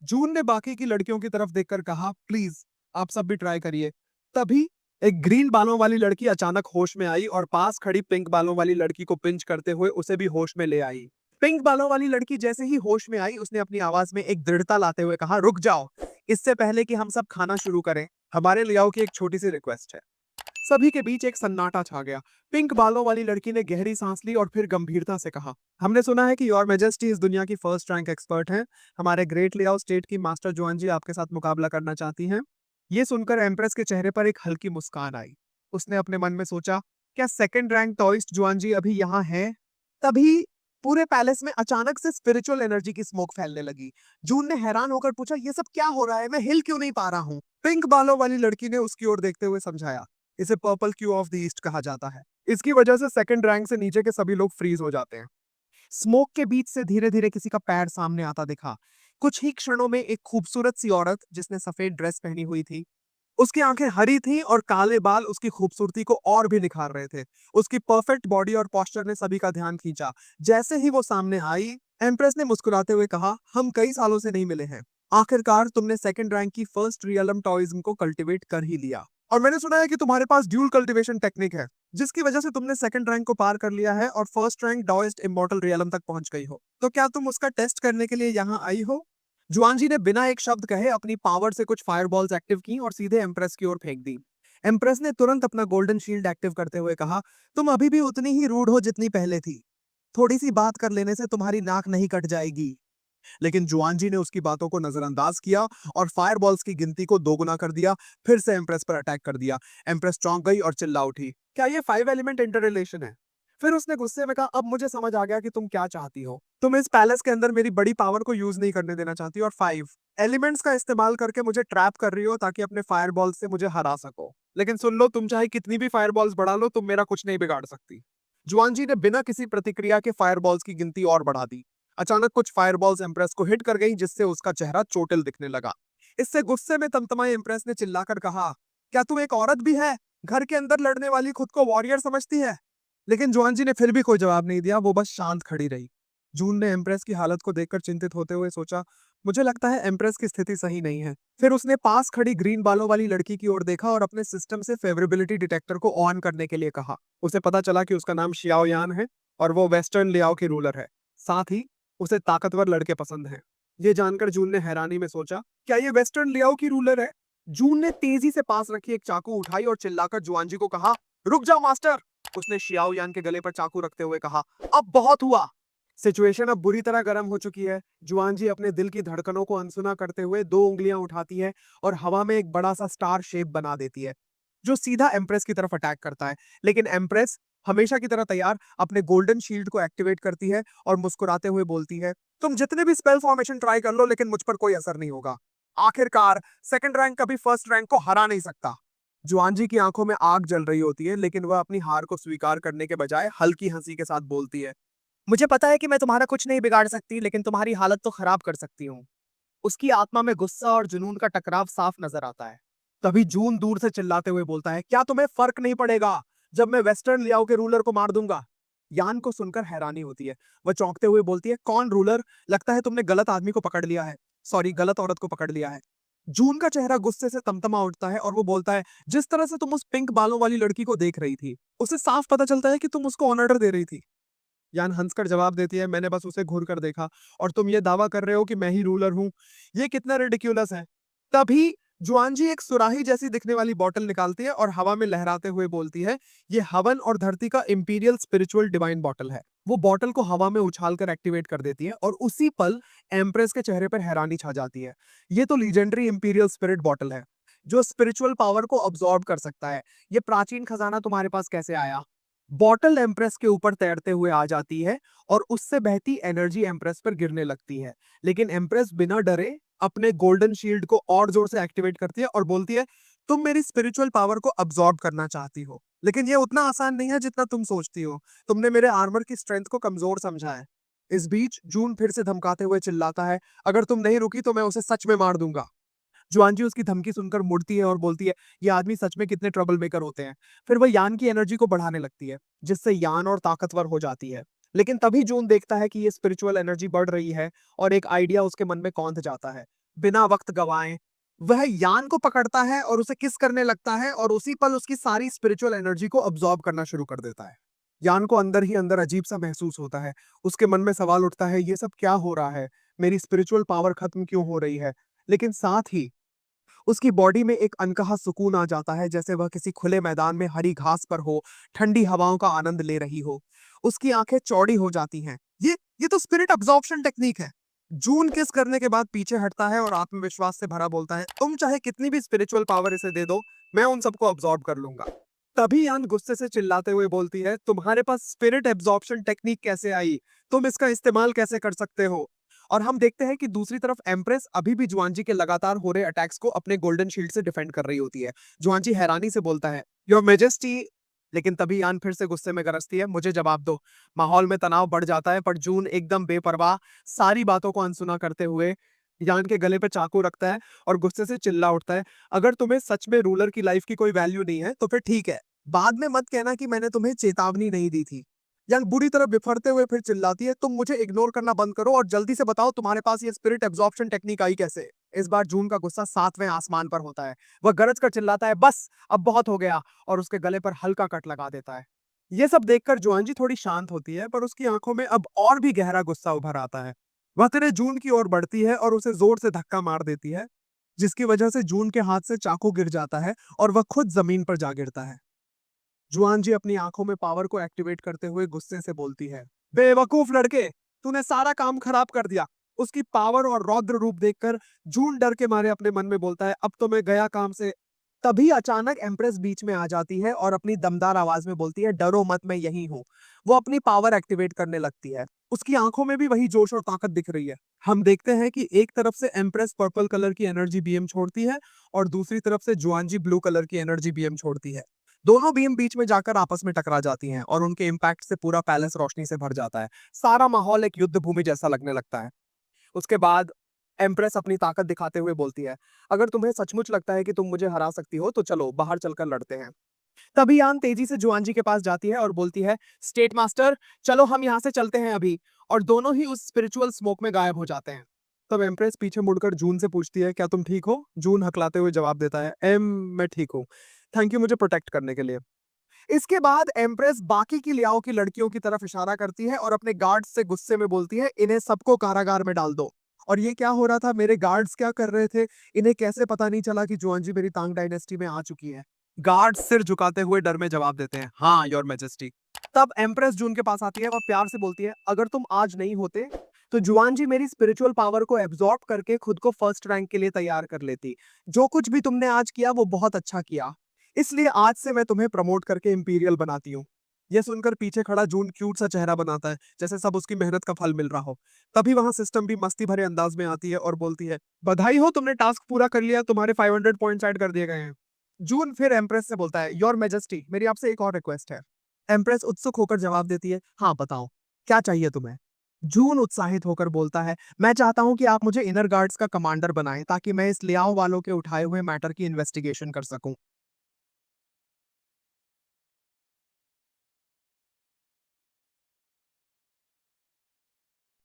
जून ने बाकी की लड़कियों की तरफ देखकर कहा, प्लीज आप सब भी ट्राई करिए। तभी एक ग्रीन बालों वाली लड़की अचानक होश में आई और पास खड़ी पिंक बालों वाली लड़की को पिंच करते हुए उसे भी होश में ले आई। पिंक बालों वाली लड़की जैसे ही होश में आई, उसने अपनी आवाज में एक दृढ़ता लाते हुए कहा, रुक जाओ, इससे पहले कि हम सब खाना शुरू करें, हमारे लियाओ की एक छोटी सी रिक्वेस्ट है। सभी के बीच एक सन्नाटा छा गया। पिंक बालों वाली लड़की ने गहरी सांस ली और फिर गंभीरता से कहा, हमने सुना है कि योर मेजेस्टी इस दुनिया की फर्स्ट रैंक एक्सपर्ट हैं। हमारे ग्रेट लियाओ स्टेट की मास्टर जुआन जी आपके साथ मुकाबला करना चाहती हैं। ये सुनकर एम्प्रेस के चेहरे पर एक हल्की मुस्कान आई। उसने अपने मन में सोचा, क्या सेकंड रैंक टॉइस्ट जुआन जी अभी यहाँ हैं? तभी पूरे पैलेस में अचानक से स्पिरिचुअल एनर्जी की स्मोक फैलने लगी। जून ने हैरान होकर पूछा, ये सब क्या हो रहा है? मैं हिल क्यों नहीं पा रहा हूँ? पिंक बालों वाली लड़की ने उसकी ओर देखते हुए समझाया, इसे purple Q of the east कहा जाता है। इसकी वजह से सेकंड रैंक से नीचे के सभी लोग फ्रीज हो जाते हैं। स्मोक के बीच से धीरे धीरे किसी का पैर सामने आता दिखा। कुछ ही क्षणों में एक खूबसूरत सी औरत जिसने सफेद ड्रेस पहनी हुई थी, उसकी आंखें हरी थीं और काले बाल उसकी खूबसूरती को और भी निखार रहे थे। उसकी परफेक्ट बॉडी और पोस्चर ने सभी का ध्यान खींचा। जैसे ही वो सामने आई, एम्प्रेस ने मुस्कुराते हुए कहा, हम कई सालों से नहीं मिले हैं, आखिरकार तुमने सेकंड रैंक की फर्स्ट रियलम टॉयज्म को कल्टीवेट कर ही लिया। और मैंने सुना है कि तुम्हारे पास ड्यूल कल्टीवेशन टेक्निक है, जिसकी वजह से तुमने सेकंड रैंक को पार कर लिया है और फर्स्ट रैंक डॉइस्ट इमॉर्टल रियलम तक पहुंच गई हो। तो क्या तुम उसका टेस्ट करने के लिए यहाँ आई हो? जुआनजी ने बिना एक शब्द कहे अपनी पावर से कुछ फायरबॉल्स एक्टिव की और सीधे एम्प्रेस की ओर फेंक दी। एम्प्रेस ने तुरंत अपना गोल्डन शील्ड एक्टिव करते हुए कहा, तुम अभी भी उतनी ही रूड हो जितनी पहले थी। थोड़ी सी बात कर लेने से तुम्हारी नाक नहीं कट जाएगी। लेकिन जुआनजी ने उसकी बातों को नजरअंदाज किया और फायरबॉल्स की गिनती को दोगुना कर दिया। फिर से एम्प्रेस पर अटैक कर दिया। एम्प्रेस चौंक गई और चिल्ला उठी, क्या ये 5 एलिमेंट इंटर रिलेशन है? फिर उसने गुस्से में कहा, अब मुझे समझ आ गया कि तुम क्या चाहती हो। तुम इस पैलेस के अंदर मेरी बड़ी पावर को यूज नहीं करने देना चाहती और 5 एलिमेंट्स का इस्तेमाल करके मुझे ट्रैप कर रही हो ताकि अपने फायरबॉल से मुझे हरा सको। लेकिन सुन लो, तुम चाहे कितनी भी फायरबॉल्स बढ़ा लो, तुम मेरा कुछ नहीं बिगाड़ सकती। जुआनजी ने बिना किसी प्रतिक्रिया के फायरबॉल्स की गिनती और बढ़ा दी। अचानक कुछ फायरबॉल्स एम्प्रेस को हिट कर गई, जिससे उसका चेहरा चोटिल दिखने लगा। इससे गुस्से में तमतमाए एम्प्रेस ने चिल्लाकर कहा, क्या तुम एक औरत भी है? घर के अंदर लड़ने वाली खुद को वॉरियर समझती है? लेकिन जुआनजी ने फिर भी कोई जवाब नहीं दिया, वो बस शांत खड़ी रही। जून ने एम्प्रेस की हालत को देखकर चिंतित होते हुए सोचा, मुझे लगता है एम्प्रेस की स्थिति सही नहीं है। फिर उसने पास खड़ी ग्रीन बालों वाली लड़की की ओर देखा और अपने सिस्टम से फेवरेबिलिटी डिटेक्टर को ऑन करने के लिए कहा। उसे पता चला कि उसका नाम शियाओ यान है और वो वेस्टर्न लियाओ की रूलर है। साथ ही उसे ताकतवर लड़के पसंद हैं। ये जानकर जून ने हैरानी में सोचा, क्या ये वेस्टर्न लियाओ की रूलर है? जून ने तेजी से पास रखी एक चाकू उठाई और चिल्लाकर जुआनजी को कहा, रुक जाओ मास्टर। उसने शियाओ यान के गले पर चाकू रखते हुए कहा, अब बहुत हुआ। सिचुएशन अब बुरी तरह गर्म हो चुकी है। जुआनजी अपने दिल की धड़कनों को अनसुना करते हुए 2 उंगलियां उठाती है और हवा में एक बड़ा सा स्टार शेप बना देती है, जो सीधा एम्प्रेस की तरफ अटैक करता है। लेकिन एम्प्रेस हमेशा की तरह तैयार अपने गोल्डन शील्ड को एक्टिवेट करती है और मुस्कुराते हुए बोलती है, तुम जितने भी स्पेल फॉर्मेशन ट्राई कर लो, लेकिन मुझ पर कोई असर नहीं होगा। आखिरकार सेकंड रैंक कभी फर्स्ट रैंक को हरा नहीं सकता। जुआनजी की आंखों में आग जल रही होती है, लेकिन वह अपनी हार को स्वीकार करने के बजाय हल्की हंसी के साथ बोलती है, मुझे पता है कि मैं तुम्हारा कुछ नहीं बिगाड़ सकती, लेकिन तुम्हारी हालत तो खराब कर सकती हूँ। उसकी आत्मा में गुस्सा और जुनून का टकराव साफ नजर आता है। तभी जून दूर से चिल्लाते हुए बोलता है, क्या तुम्हें फर्क नहीं पड़ेगा जब मैं वेस्टर्न लियाओ के रूलर को मार दूंगा? यान को सुनकर हैरानी होती है। वह चौंकते हुए बोलती है, कौन रूलर? लगता है तुमने गलत आदमी को पकड़ लिया है। सॉरी, गलत औरत को पकड़ लिया है। जून का चेहरा गुस्से से तमतमा उठता है और वो बोलता है, जिस तरह से तुम उस पिंक बालों वाली लड़की को देख रही थी, उसे साफ पता चलता है कि तुम उसको ऑनर दे रही थी। यान हंसकर जवाब देती है, मैंने बस उसे घूर कर देखा और तुम ये दावा कर रहे हो कि मैं ही रूलर हूं? ये कितना रिडिक्यूलस है। तभी जुआनजी एक सुराही जैसी दिखने वाली बोतल निकालती है और हवा में लहराते हुए बोलती है, ये हवन और धरती का इंपीरियल स्पिरिचुअल डिवाइन बॉटल है। वो बॉटल को हवा में उछालकर एक्टिवेट कर देती है और उसी पल एम्प्रेस के चेहरे पर हैरानी छा जाती है। ये तो लीजेंडरी इंपीरियल स्पिरिट बॉटल है, जो स्पिरिचुअल पावर को अब्सॉर्ब कर सकता है। ये प्राचीन खजाना तुम्हारे पास कैसे आया? बॉटल एम्प्रेस के ऊपर तैरते हुए आ जाती है और उससे बहती एनर्जी एम्प्रेस पर गिरने लगती है। लेकिन एम्प्रेस बिना डरे अपने गोल्डन शील्ड को और जोर से एक्टिवेट करती है और बोलती है, तुम मेरी स्पिरिचुअल पावर को अब्सॉर्ब करना चाहती हो, लेकिन ये उतना आसान नहीं है जितना तुम सोचती हो। तुमने मेरे आर्मर की स्ट्रेंथ को कमजोर समझा है। इस बीच जून फिर से धमकाते हुए चिल्लाता है, अगर तुम नहीं रुकी तो मैं उसे सच में मार दूंगा। जुआनजी उसकी धमकी सुनकर मुड़ती है और बोलती है, ये आदमी सच में कितने ट्रबल मेकर होते हैं। फिर वह यान की एनर्जी को बढ़ाने लगती है, जिससे यान और ताकतवर हो जाती है। लेकिन तभी जून देखता है कि ये स्पिरिचुअल एनर्जी बढ़ रही है और एक आइडिया उसके मन में कौंध जाता है। बिना वक्त गवाए वह यान को पकड़ता है और उसे किस करने लगता है और उसी पल उसकी सारी स्पिरिचुअल एनर्जी को अब्सॉर्ब करना शुरू कर देता है। यान को अंदर ही अंदर अजीब सा महसूस होता है। उसके मन में सवाल उठता है, ये सब क्या हो रहा है? मेरी स्पिरिचुअल पावर खत्म क्यों हो रही है? लेकिन साथ ही उसकी बॉडी में एक अनकहा सुकून आ जाता है, जैसे वह किसी खुले मैदान में हरी घास पर हो, ठंडी हवाओं का आनंद ले रही हो। उसकी आंखें चौड़ी हो जाती हैं। ये तो स्पिरिट अब्जॉर्प्शन टेक्निक है। जून किस करने के बाद पीछे हटता है और आत्मविश्वास से भरा बोलता है, तुम चाहे कितनी भी स्पिरिचुअल पावर इसे दे दो, मैं उन सबको अब्सॉर्ब कर लूंगा। तभी यान गुस्से से चिल्लाते हुए बोलती है, तुम्हारे पास स्पिरिट एब्जॉर्प्शन टेक्निक कैसे आई? तुम इसका इस्तेमाल कैसे कर सकते हो? और हम देखते हैं कि दूसरी तरफ एम्प्रेस अभी भी जुआनजी के लगातार हो रहे अटैक्स को अपने गोल्डन शील्ड से डिफेंड कर रही होती है। जुआनजी हैरानी से बोलता है, योर मेजेस्टी। लेकिन तभी यान फिर से गुस्से में गरजती है, मुझे जवाब दो। माहौल में तनाव बढ़ जाता है, पर जून एकदम बेपरवाह सारी बातों को अनसुना करते हुए यान के गले पे चाकू रखता है और गुस्से से चिल्ला उठता है, अगर तुम्हें सच में रूलर की लाइफ की कोई वैल्यू नहीं है तो फिर ठीक है, बाद में मत कहना कि मैंने तुम्हें चेतावनी नहीं दी थी। यान बुरी तरह बिफरते हुए फिर चिल्लाती है, तुम मुझे इग्नोर करना बंद करो और जल्दी से बताओ तुम्हारे पास ये स्पिरिट एब्जॉर्प्शन टेक्निक आई कैसे? इस बार जून का गुस्सा सातवें आसमान पर होता है। वह गरज कर चिल्लाता है, बस अब बहुत हो गया, और उसके गले पर हल्का कट लगा देता है। ये सब देखकर जुआनजी थोड़ी शांत होती है, पर उसकी आंखों में अब और भी गहरा गुस्सा उभर आता है। वह तेरे जून की ओर बढ़ती है और उसे जोर से धक्का मार देती है, जिसकी वजह से जून के हाथ से चाकू गिर जाता है और वह खुद जमीन पर जा गिरता है। जुआन जी अपनी आंखों में पावर को एक्टिवेट करते हुए गुस्से से बोलती है, बेवकूफ लड़के, तूने सारा काम खराब कर दिया। उसकी पावर और रौद्र रूप देखकर जून डर के मारे अपने मन में बोलता है, अब तो मैं गया काम से। तभी अचानक एम्प्रेस बीच में आ जाती है और अपनी दमदार आवाज में बोलती है, डरो मत, मैं यही हूँ। वो अपनी पावर एक्टिवेट करने लगती है। उसकी आंखों में भी वही जोश और ताकत दिख रही है। हम देखते हैं कि एक तरफ से एम्प्रेस पर्पल कलर की एनर्जी बीएम छोड़ती है और दूसरी तरफ से जुआनजी ब्लू कलर की एनर्जी बीएम छोड़ती है। दोनों बीम बीच में जाकर आपस में टकरा जाती हैं और उनके इम्पैक्ट से पूरा पैलेस रोशनी से भर जाता है। सारा माहौल एक युद्ध भूमि जैसा लगने लगता है। उसके बाद एम्प्रेस अपनी ताकत दिखाते हुए बोलती है, अगर तुम्हें सचमुच लगता है कि तुम मुझे हरा सकती हो तो चलो बाहर चलकर लड़ते हैं। तभी आन तेजी से जुआन जी के पास जाती है और बोलती है, स्टेट मास्टर, चलो हम यहाँ से चलते हैं अभी। और दोनों ही उस स्पिरिचुअल स्मोक में गायब हो जाते हैं। तब एम्प्रेस पीछे मुड़कर जून से पूछती है, क्या तुम ठीक हो? जून हकलाते हुए जवाब देता है, मैं ठीक हूँ, थैंक यू मुझे प्रोटेक्ट करने के लिए। इसके बाद एम्प्रेस बाकी की लियाओ की लड़कियों की तरफ इशारा करती है और अपने गार्ड्स से गुस्से में बोलती है, इन्हें सबको कारागार में डाल दो। और ये क्या हो रहा था, मेरे गार्ड्स क्या कर रहे थे? इन्हें कैसे पता नहीं चला कि जुआनजी मेरी तांग डायनेस्टी में आ चुकी है? गार्ड्स सिर झुकाते हुए डर में जवाब देते हैं, हाँ योर मैजेस्टी। तब एम्प्रेस जून के पास आती है और प्यार से बोलती है, अगर तुम आज नहीं होते तो जुआनजी मेरी स्पिरिचुअल पावर को एब्जॉर्ब करके खुद को फर्स्ट रैंक के लिए तैयार कर लेती। जो कुछ भी तुमने आज किया वो बहुत अच्छा किया, इसलिए आज से मैं तुम्हें प्रमोट करके इंपीरियल बनाती हूँ। यह सुनकर पीछे खड़ा जून क्यूट सा चेहरा बनाता है, जैसे सब उसकी मेहनत का फल मिल रहा हो। तभी वहां सिस्टम भी मस्ती भरे अंदाज में आती है और बोलती है, बधाई हो, तुमने टास्क पूरा कर लिया, तुम्हारे 500 पॉइंट्स ऐड कर दिए गए हैं। जून फिर एम्प्रेस से बोलता है, योर मेजेस्टी, मेरी आपसे एक और रिक्वेस्ट है। एम्प्रेस उत्सुक होकर जवाब देती है, हाँ बताओ, क्या चाहिए तुम्हें? जून उत्साहित होकर बोलता है, मैं चाहता हूं कि आप मुझे इनर गार्ड्स का कमांडर बनाएं ताकि मैं इस लियाओ वालों के उठाए हुए मैटर की इन्वेस्टिगेशन कर सकूं।